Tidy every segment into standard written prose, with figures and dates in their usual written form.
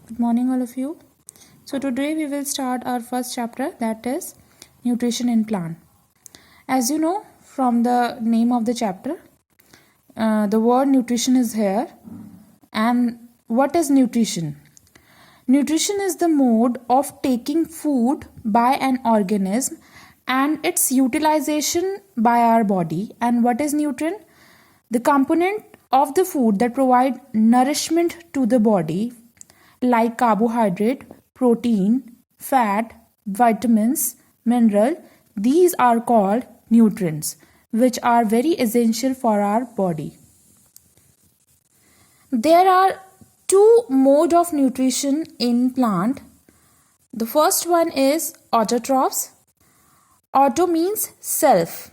Good morning, all of you. So, today we will start our first chapter, that is nutrition in plant. As you know from the name of the chapter, the word nutrition is here. And what is nutrition? Nutrition is the mode of taking food by an organism and its utilization by our body. And what is nutrient? The component of the food that provide nourishment to the body, like carbohydrate, protein, fat, vitamins, mineral. These are called nutrients, which are very essential for our body. There are two modes of nutrition in plant. The first one is autotrophs. Auto means self.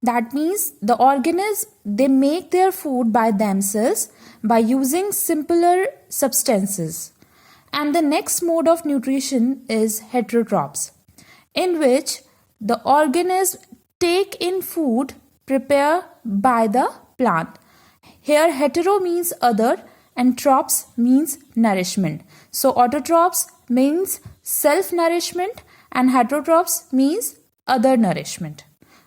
That means the organism, they make their food by themselves by using simpler substances. And the next mode of nutrition is heterotrophs, in which the organism take in food prepared by the plant. Here hetero means other and trophs means nourishment. So autotrophs means self-nourishment and heterotrophs means other nourishment.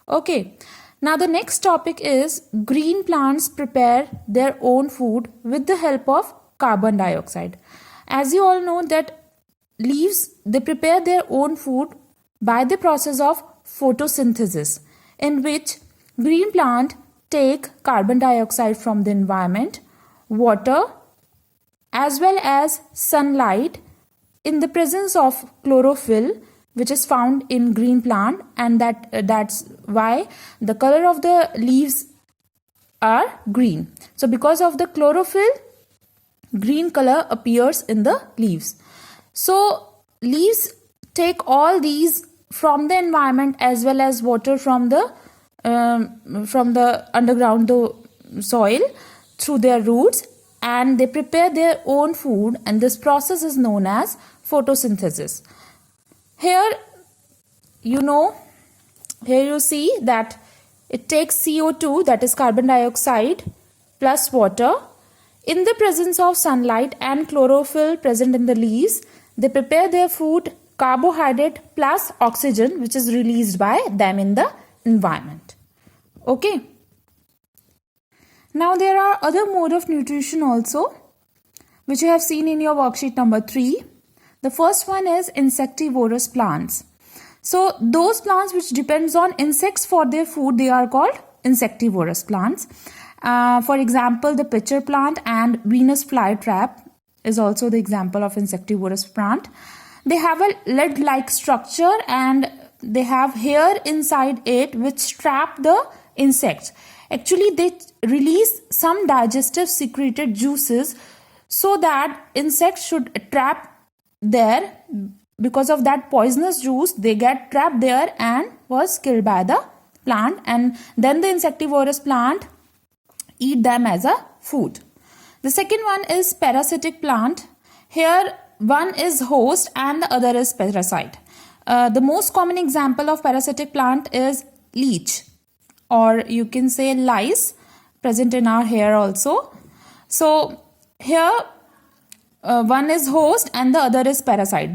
Okay. Now the next topic is green plants prepare their own food with the help of carbon dioxide. As you all know that leaves, they prepare their own food by the process of photosynthesis, in which green plant take carbon dioxide from the environment, water, as well as sunlight in the presence of chlorophyll, which is found in green plant, and that's why the color of the leaves are green. So because of the chlorophyll, green color appears in the leaves. So leaves take all these from the environment as well as water from the underground, the soil, through their roots, and they prepare their own food, and this process is known as photosynthesis. Here you see that it takes CO2, that is carbon dioxide, plus water. In the presence of sunlight and chlorophyll present in the leaves, they prepare their food, carbohydrate plus oxygen, which is released by them in the environment. Okay. Now there are other mode of nutrition also, which you have seen in your worksheet number 3. The first one is insectivorous plants. So those plants which depends on insects for their food, they are called insectivorous plants. For example, the pitcher plant and Venus flytrap is also the example of insectivorous plant. They have a lead-like structure and they have hair inside it which trap the insects. Actually, they release some digestive secreted juices so that insects should trap there. Because of that poisonous juice, they get trapped there and was killed by the plant, and then the insectivorous plant eat them as a food. The second one is parasitic plant. Here one is host and the other is parasite. The most common example of parasitic plant is leech, or you can say lice, present in our hair also. So here one is host and the other is parasite.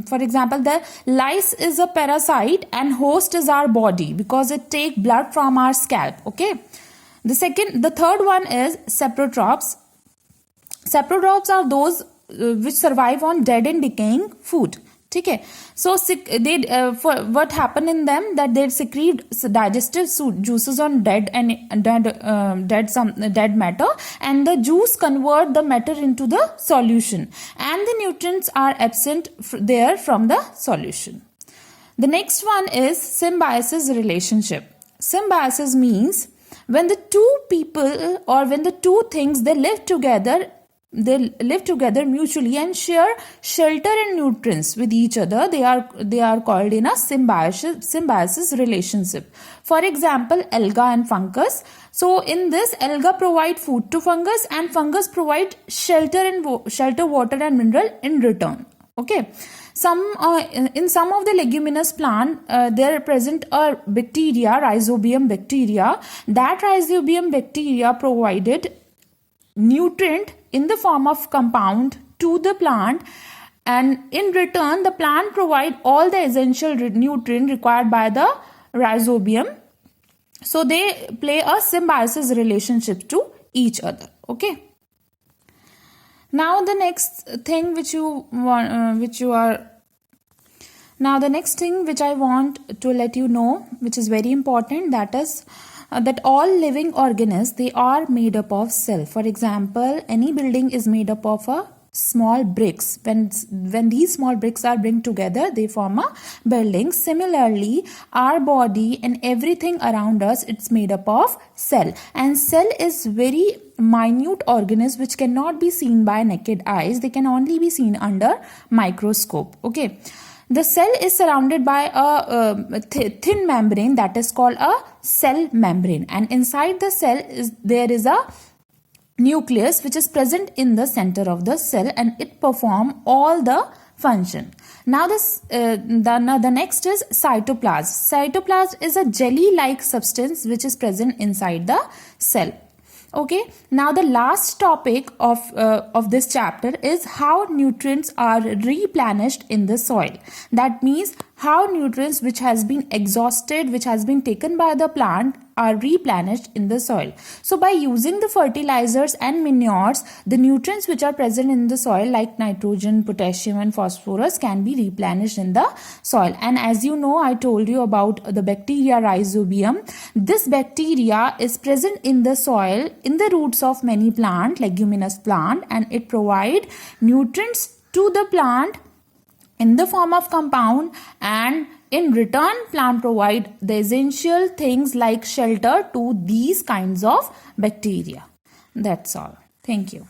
For example, the lice is a parasite and host is our body because it take blood from our scalp. Okay. The third one is saprotrophs. Saprotrophs are those which survive on dead and decaying food. Okay. So what happen in them, that they secrete digestive juices on dead matter, and the juice convert the matter into the solution, and the nutrients are absent there from the solution. The next one is symbiosis relationship. Symbiosis means when the two people or when the two things, they live together mutually and share shelter and nutrients with each other. They are called in a symbiosis relationship. For example, alga and fungus. So in this, alga provide food to fungus and fungus provide shelter, water and mineral in return. Okay. In some of the leguminous plant, there present a bacteria, Rhizobium bacteria. That Rhizobium bacteria provided nutrient in the form of compound to the plant, and in return the plant provide all the essential nutrient required by the rhizobium. So they play a symbiosis relationship to each other. Okay. Now the next thing which I want to let you know, which is very important, that is that all living organisms, they are made up of cell. For example, any building is made up of a small bricks. When these small bricks are bring together, they form a building. Similarly, our body and everything around us, it's made up of cell, and cell is very minute organism which cannot be seen by naked eyes. They can only be seen under microscope. Okay. The cell is surrounded by a thin membrane that is called a cell membrane, and inside the cell there is a nucleus which is present in the center of the cell, and it perform all the function. Now the next is cytoplasm. Cytoplasm is a jelly-like substance which is present inside the cell. Okay, now the last topic of this chapter is how nutrients are replenished in the soil. That means how nutrients which has been exhausted, which has been taken by the plant, are replenished in the soil. So by using the fertilizers and manures, the nutrients which are present in the soil like nitrogen, potassium and phosphorus can be replenished in the soil. And as you know, I told you about the bacteria rhizobium. This bacteria is present in the soil, in the roots of many plant, leguminous plant, and it provide nutrients to the plant in the form of compound, and in return plant provide the essential things like shelter to these kinds of bacteria. That's all. Thank you.